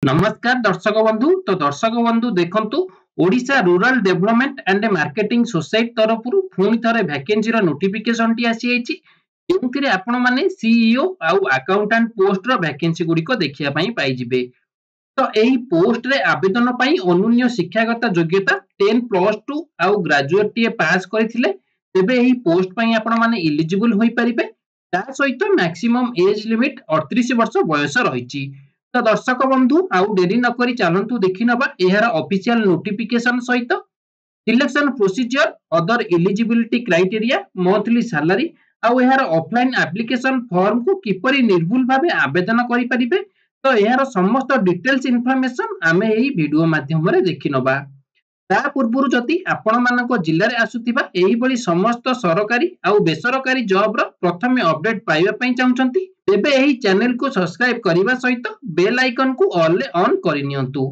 नमस्कार दर्शक बंधु। तो दर्शक बंधु देखंतु Odisha rural development and marketing society तरफरु पुणी थरे वैकेंसी रो नोटिफिकेशन टी आसी आइछि जेउथिरे आपण माने सीईओ आउ अकाउंटेंट पोस्ट रो वैकेंसी गुडी को देखिया पई पाई जिवे। तो एही पोस्ट रे आवेदन पई अनुन्य शिक्षागत योग्यता 10+2 आउ ग्रेजुएट टी पास करथिले तेबे एही पोस्ट पई आपण माने एलिजिबल होई परिबे। ता सहित मैक्सिमम एज लिमिट 38 वर्ष बयस रहिछि। तो दर्शक बंधु आउ डेरी न करी चलंतु देखि नबा एहार ऑफिशियल नोटिफिकेशन सहित selection procedure other eligibility criteria monthly salary आउ एहार ऑफलाइन एप्लीकेशन फॉर्म को किपरि निर्भुल भाबे आवेदन करि परिबे। तो एहार समस्त डिटेल्स इन्फॉर्मेशन आमे एही वीडियो माध्यम रे देखि नबा। ता पूर्वरु जदि आपण मानक जिल्ला रे आसुतिबा एही बळी समस्त सरकारी आउ बेसरकारी जॉब रो प्रथमे अपडेट पाइबा पई चाहुचंती तेबे एही चैनल को सब्सक्राइब करिबा सहित बेल आइकन को ऑल ले ऑन करि नियंतु।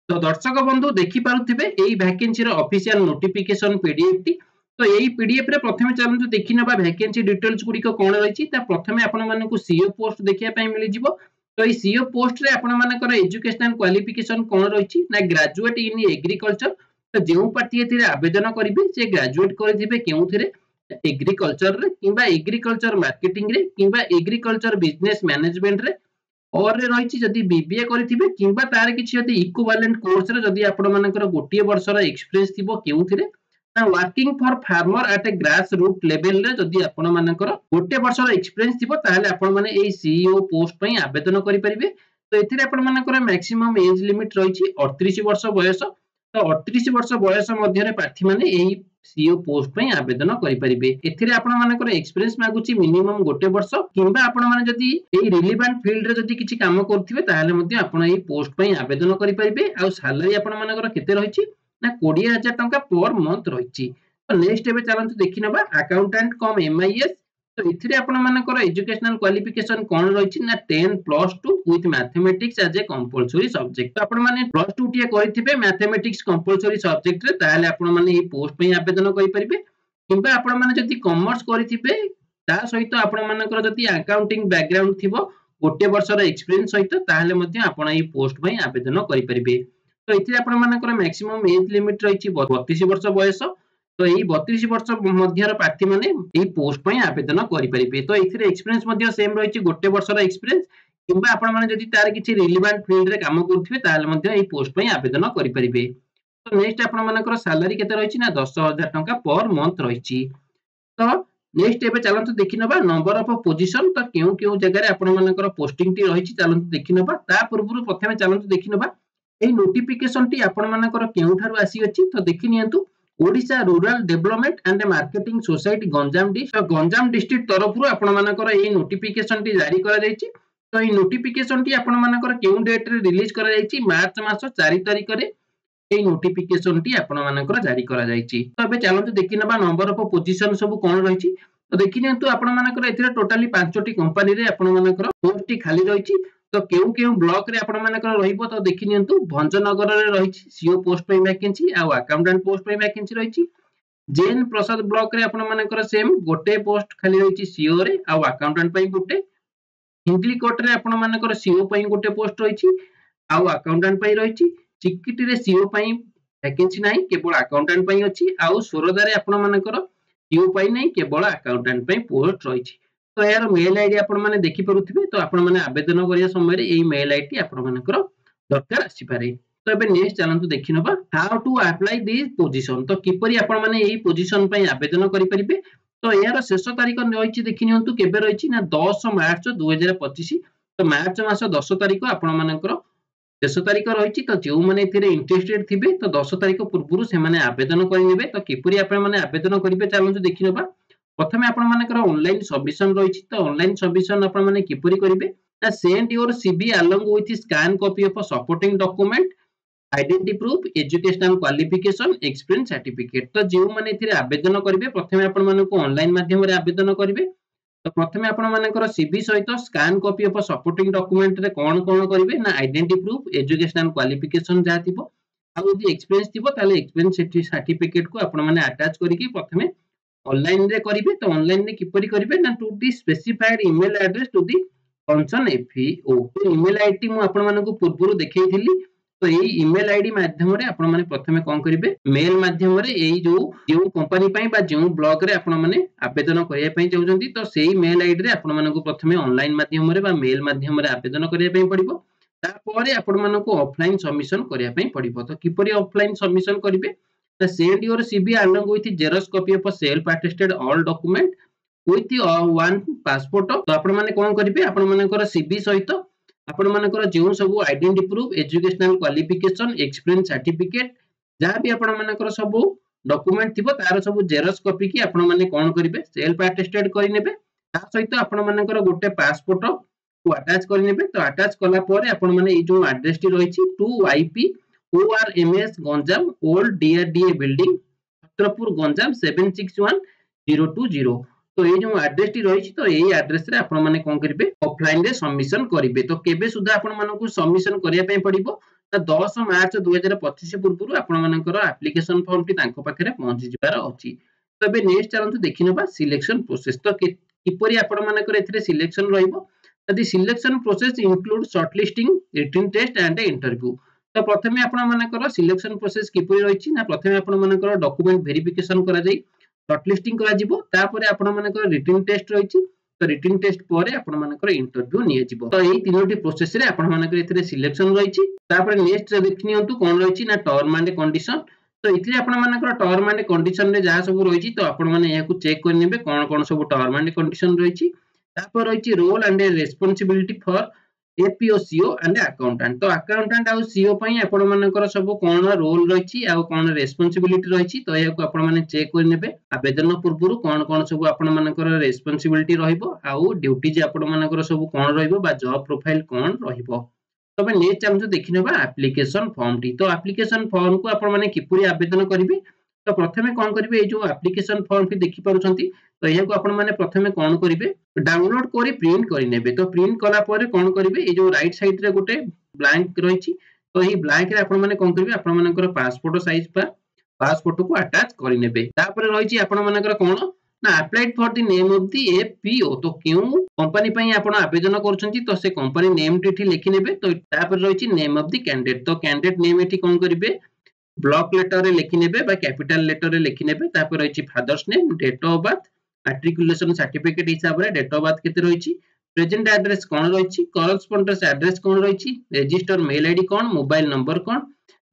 तो दर्शक बंधु देखि पारुथिबे एही वैकेंसी रो ऑफिशियल नोटिफिकेशन पीडीएफ टी। तो एही पीडीएफ रे प्रथमे चलंतु देखि नबा वैकेंसी डिटेल्स गुडी को कोन रहिछि। ता प्रथमे आपण मानकु सीईओ पोस्ट देखिया पई मिलि जिवो। तो ई सीईओ पोस्ट रे आपण मानकर एजुकेशनल क्वालिफिकेशन कोन रहिछि ना ग्रेजुएट इन एग्रीकल्चर। तो जेउ पार्टी एथिरे आवेदन करिवे से ग्रेजुएट करिथिबे केउथिरे एग्रीकल्चर रे किबा एग्रीकल्चर मार्केटिंग रे किबा एग्रीकल्चर बिजनेस मैनेजमेंट रे और रे रहिछि जदि बीबीए करिथिबे किबा तार किछि जदि इक्विवेलेंट कोर्स रे जदि आपण मानकर गोटिए वर्षर एक्सपीरियंस थिबो केउथिरे ना working for farmer at a grass root level रे जदि आपण मानकर गोटे वर्षर एक्सपीरियंस थिबो ताले आपण माने एई सीईओ पोस्ट पई आवेदन करि परिबे। तो एथिरे आपण मानकर मैक्सिमम एज लिमिट रहिछि 38 वर्ष बयस। तो 38 वर्ष बयस मध्य रे प्रार्थी माने एई सीईओ पोस्ट पई आवेदन करि परिबे। एथिरे आपण मानकर एक्सपीरियंस मागुछि मिनिमम गोटे वर्ष किबा आपण माने जदि एई रिलेवेंट फील्ड रे जदि किछि काम करथिबे ताले मध्ये आपण एई पोस्ट पई आवेदन करि परिबे। आ सैलरी आपण मानकर केते रहिछि ना 20,000 टंका पर मंथ रहिछि। तो नेक्स्ट एबे चलंतु देखि नबा अकाउंटेंट कम एमआईएस। तो इथिरे आपण मानकर एजुकेशनल क्वालिफिकेशन कोन रहिछि ना 10+2 with mathematics as a compulsory subject. तो आपण माने +2 टिए करिथिबे मैथमेटिक्स कंपलसरी सब्जेक्ट रे ताले आपण माने ए पोस्ट पई आवेदन करि परिबे। किबा आपण माने जदि कॉमर्स करिथिबे ता सहित आपण मानकर जदि अकाउंटिंग बैकग्राउंड थिबो गोटे वर्षर एक्सपीरियंस सहित ताले मध्ये आपण ए पोस्ट पई आवेदन करि परिबे। तो इथिरे आपण मानकर मैक्सिमम एज लिमिट रहिछि 32 वर्ष बयस। तो एही 32 वर्ष मध्यर प्रार्थी माने एही पोस्ट पई आवेदन करि परिबे। तो इथिरे एक्सपीरियंस मध्य सेम रहिछि गोटे वर्षर एक्सपीरियंस किबा आपण माने जदि तार किछि रिलेवेंट फील्ड रे काम करथिबे ताले मध्य एही पोस्ट पई आवेदन करि परिबे। तो नेक्स्ट आपण मानकर सैलरी केते रहिछि ना 10,000 टंका पर मंथ रहिछि। तो नेक्स्ट एबे चलंतु देखि नबा नंबर ऑफ पोजीशन। तो केउ केउ जगह रे आपण मानकर पोस्टिंग टी रहिछि चलंतु देखि नबा। ता पूर्वरु प्रथमे चलंतु देखि नबा एही नोटिफिकेशन टी आपण मानकर केउ थारु आसी अछि। तो देखि नियंतु Odisha rural development and marketing society Ganjam district तरफरु आपण मानकर एही नोटिफिकेशन टी जारी करा जायछि। तो एही नोटिफिकेशन टी आपण मानकर केउ डेट रे रिलीज करा जायछि मार्च मास 4 तारिख रे एही नोटिफिकेशन टी आपण मानकर जारी करा जायछि। तो एबे चलंतु देखि नबा नंबर ऑफ पोजीशन सब कोन रहिछि। तो देखि नियंतु आपण मानकर एथिरे टोटली 5टी कंपनी रे आपण मानकर पोस्ट टी खाली रहिछि। तो केउ केउ ब्लॉक रे आपण मानकर रहिबो। तो देखि नियंतु भंजनगर रे रहिछि सीईओ पोस्ट पे वैकेंसी आ अकाउंटेंट पोस्ट पे वैकेंसी रहिछि। जेन प्रसाद ब्लॉक रे आपण मानकर सेम गोटे पोस्ट खाली रहिछि सीईओ रे आ अकाउंटेंट पे गोटे। हिंगली कोट रे आपण मानकर सीईओ पे गोटे पोस्ट रहिछि आ अकाउंटेंट पे रहिछि। चिकिटी रे सीईओ पे वैकेंसी नाही केवल अकाउंटेंट पे अछि। आ सोरदा रे आपण मानकर सीईओ पे नाही केवल अकाउंटेंट पे पोस्ट रहिछि। तो यार मेल आईडी आपण माने देखि परुथिबे। तो आपण माने आवेदन करिया समय रे एई मेल आईडी आपण मानकर दरकार आसी पारे। तो एबे नेक्स्ट चलंतु देखि नबा how to apply this position. तो किपरि आपण माने एई पोजीशन पई आवेदन करि परिबे। तो यार शेष तारिख रहिछि देखि नियंतु केबे रहिछि ना 10 मार्च 2025। तो मार्च मास 10 तारिख आपण मानकर शेष तारिख रहिछि। तो जेउ माने एथिरे इंटरेस्टेड थिबे तो 10 तारिख पूर्वरु से माने आवेदन करिनेबे। तो किपरि आपण माने आवेदन करिबे चलंतु देखि नबा। प्रथमे आपण मानकर ऑनलाइन सबमिशन रहिछि। तो ऑनलाइन सबमिशन आपण माने किपरि करिवे ना send your CV along with scan copy of supporting document identity proof educational qualification experience certificate. तो जेउ माने एथिरे आवेदन करिवे प्रथमे आपण मानकु ऑनलाइन माध्यम रे आवेदन करिवे। तो प्रथमे आपण मानकर सीवी सहित scan copy of supporting document रे कोन कोन करिवे ना आइडेंटिटी प्रूफ एजुकेशनल क्वालिफिकेशन जा थिबो आ यदि एक्सपीरियंस थिबो ताले एक्सपीरियंस सर्टिफिकेट को आपण माने अटैच करिकि प्रथमे ऑनलाइन रे करिवे तो ऑनलाइन रे किपरि करिवे ना to the specified email address to the concern FEO email ID मु आपण मानकु पूर्वरु देखैथिली तो एई ईमेल आईडी माध्यम रे आपण माने प्रथमे कोन करिवे मेल माध्यम रे एई जो कंपनी पई बा जो ब्लॉग रे आपण माने आवेदन करिया पई चाहउछंती तो सेही मेल आईडी रे आपण मानकु प्रथमे ऑनलाइन माध्यम रे बा मेल माध्यम रे आवेदन करिया पई पड़िबो तापर आपण मानकु ऑफलाइन सबमिशन करिया पई पड़िबो तो किपरि ऑफलाइन सबमिशन करिवे send your CV along with Xerox copy of a self-attested all document with one passport तो आपण माने कोन करिवे आपण मानकर CV सहित आपण मानकर जेउ सब identity proof educational qualification experience certificate जहां भी आपण मानकर सब डॉक्यूमेंट थिबो तार सब जेरॉक्स कॉपी की आपण माने कोन करिवे सेल्फ अटेस्टेड करि नेबे ता सहित आपण मानकर गोटे पासपोर्ट को अटैच करि नेबे तो अटैच कला परे आपण माने ई जो एड्रेस टी रहिछि 2YP ORMS Ganjam old DRDA building Chhatrapur Ganjam 761020 तो ये जो एड्रेस टी रही तो यही एड्रेस रे आपण माने कोन करिवे ऑफलाइन रे सबमिशन करिवे तो केबे सुधा आपण मानकु सबमिशन करिया पई पड़िबो तो 10 मार्च 2025 पूर्व आपण मानकर एप्लीकेशन फॉर्म टी तांको पाखरे पहुंची जिबार अछि तो बे नेक्स्ट चलंतु देखिनबा सिलेक्शन प्रोसेस तो किपरि आपण मानकर एथिरे सिलेक्शन रहइबो यदि selection process include shortlisting written test and interview तो प्रथमे आपण मानकर सिलेक्शन प्रोसेस किपरि रहिछि ना प्रथमे आपण मानकर डॉक्यूमेंट वेरिफिकेशन करा जाई शॉर्टलिस्टिंग करा जिवो तापर आपण मानकर रिटन टेस्ट रहिछि तो रिटन टेस्ट परे आपण मानकर इंटरव्यू निये जिवो तो एई तीनोटी प्रोसेस रे आपण मानकर एथिरे सिलेक्शन रहिछि तापर नेक्स्ट देखनियंतु कोन रहिछि ना टर्म एंड कंडीशन तो इथिरे आपण मानकर टर्म एंड कंडीशन रे जहा सब रहिछि तो आपण माने याकू चेक कर नेबे कोन कोन सब टर्म एंड कंडीशन रहिछि तापर रहिछि role and responsibility for APO CO and accountant तो अकाउंटेंट आ सीओ पई आपण मानकर सब कोन रोल रहिछि आ कोन रेस्पोंसिबिलिटी रहिछि तो याकू आपण माने चेक कर नेबे आवेदन पूर्वरु कोन कोन सब आपण मानकर रेस्पोंसिबिलिटी रहिबो आ ड्यूटी जे आपण मानकर सब कोन रहिबो बा जॉब प्रोफाइल कोन रहिबो तबे नेक्स्ट हम जो देखिनबा एप्लीकेशन फॉर्म टी तो एप्लीकेशन फॉर्म को आपण माने किपुरी आवेदन करिवे तो प्रथमे कोन करिवे ए जो एप्लीकेशन फॉर्म टी देखि पारुछंती तो यहाको आपण माने प्रथमे कोन करिवे डाउनलोड करी प्रिंट करि नेबे तो प्रिंट कला परे कोन करिवे ए जो राइट साइड रे गोटे ब्लैंक रहिछि तो एही ब्लैंक रे आपण माने कोन करिवे आपण मानकर पासपोर्ट साइज पा पासपोर्ट को अटैच करि नेबे तापर रहिछि आपण मानकर कोन ना applied for the name of the APO तो क्यों कंपनी पई आपण आवेदन करछंती तो से कंपनी नेम टी लिखि नेबे तो तापर रहिछि नेम ऑफ द कैंडिडेट तो कैंडिडेट नेम एठी कोन करिवे ब्लॉक लेटर रे लिखि नेबे बा कैपिटल लेटर रे लिखि नेबे तापर रहिछि father's name date of birth matriculation certificate हिसाब रे डेट ऑफ बर्थ केते रहिछि प्रेजेंट एड्रेस कोन रहिछि करस्पोंडेंस एड्रेस कोन रहिछि रजिस्टर मेल आईडी कोन मोबाइल नंबर कोन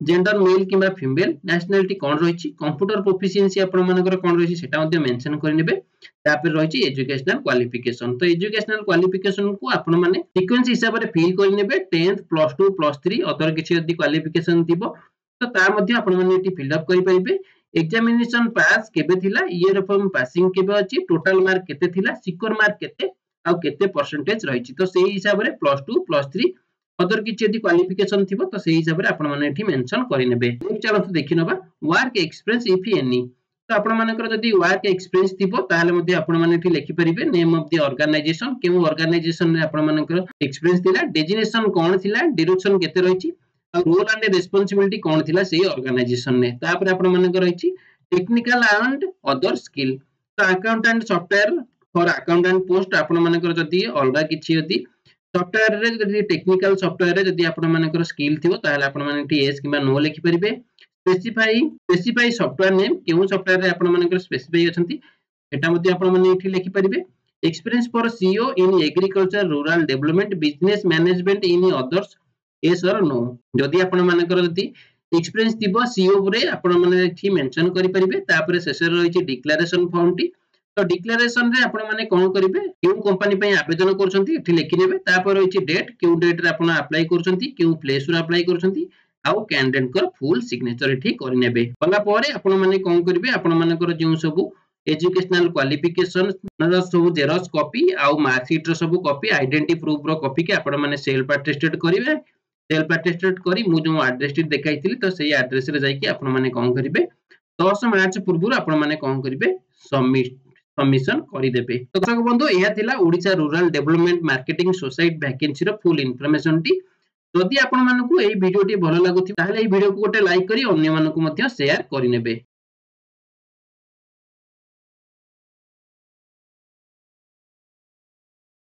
जेंडर मेल किबा फीमेल नेशनलिटी कोन रहिछि कंप्यूटर प्रोफिशिएंसी आपण मानकर कोन रहिछि सेटा मध्ये मेंशन करि नेबे तापर रहिछि एजुकेशनल क्वालिफिकेशन तो एजुकेशनल क्वालिफिकेशन को आपण माने सीक्वेंस हिसाब रे फिल करि नेबे 10th +2 +3 अदर किछि यदि क्वालिफिकेशन थिबो तो ता मध्ये आपण माने एटी फिल अप करि परिबे एग्जामिनेशन पास केबे थिला ईयर ऑफ पासिंग केबे अछि टोटल मार्क केते थिला सिक्योर मार्क केते आ केते परसेंटेज रहिछि तो सेही हिसाब रे +2 +3 अदर किछि यदि क्वालिफिकेशन थिबो तो सेही हिसाब रे आपण माने एठी मेंशन करि नेबे चलो तो देखिनबा वर्क एक्सपीरियंस इफ एनी तो आपण मानकर जदि वर्क एक्सपीरियंस थिबो ताले मध्ये आपण माने एठी लिखि परिबे नेम ऑफ द ऑर्गेनाइजेशन केउ ऑर्गेनाइजेशन रे आपण मानकर एक्सपीरियंस थिला डेजिग्नेशन कोन थिला डायरेक्शन केते रहिछि आ रोल एंड रिस्पांसिबिलिटी कोन थिला सेही ऑर्गेनाइजेशन ने तापर आपण मानकर रहिछि टेक्निकल एंड अदर स्किल तो accountant software for accountant post आपण मानकर जदि अलगा किछि यदि सॉफ्टवेयर रे जदि टेक्निकल सॉफ्टवेयर रे जदि आपण मानकर स्किल थिबो ताले आपण माने टी एस किबा नो लिखि परिबे स्पेसिफाई सॉफ्टवेयर नेम केउ सॉफ्टवेयर रे आपण मानकर स्पेसिफाई अछंती एटा मध्ये आपण माने एठी लिखि परिबे experience for CEO in agriculture rural development business management in others yes or no जदि आपण मानकर जदि एक्सपीरियंस थिबो सीईओ रे आपण माने एठी मेंशन करि परिबे तापर शेष रे रहिछि डिक्लेरेशन फॉर्म टी तो डिक्लेरेशन रे आपण माने कोन करिवे केउ कंपनी पई आवेदन करछंती एठी लिखि नेबे तापर रहिछि डेट केउ डेट रे आपण अप्लाई करछंती केउ प्लेस रे अप्लाई करछंती आउ कैंडिडेट कर फुल सिग्नेचर एठी करि नेबे कला परे आपण माने कोन करिवे आपण मानकर जेउ सब एजुकेशनल क्वालिफिकेशन सब जेरॉक्स कॉपी आउ मार्कशीट रो सब कॉपी आइडेंटिटी प्रूफ रो कॉपी के आपण माने सेल्फ अटेस्टेड करिवे सेल्फ अटेस्टेड करी मु जो एड्रेस टी देखाइतिली तो सेही एड्रेस रे जाई कि आपण माने कोन करिवे 10 मार्च पूर्व आपण माने कोन करिवे सबमिशन करि देबे तो दर्शक बंधु एहा थिला Odisha rural development marketing society vacancy रो फुल इन्फॉर्मेशन टी जदि आपण मानकु एही वीडियो टी भलो लागुथि ताले एही वीडियो को गोटे लाइक करी अन्य मानकु मध्य शेयर करि नेबे।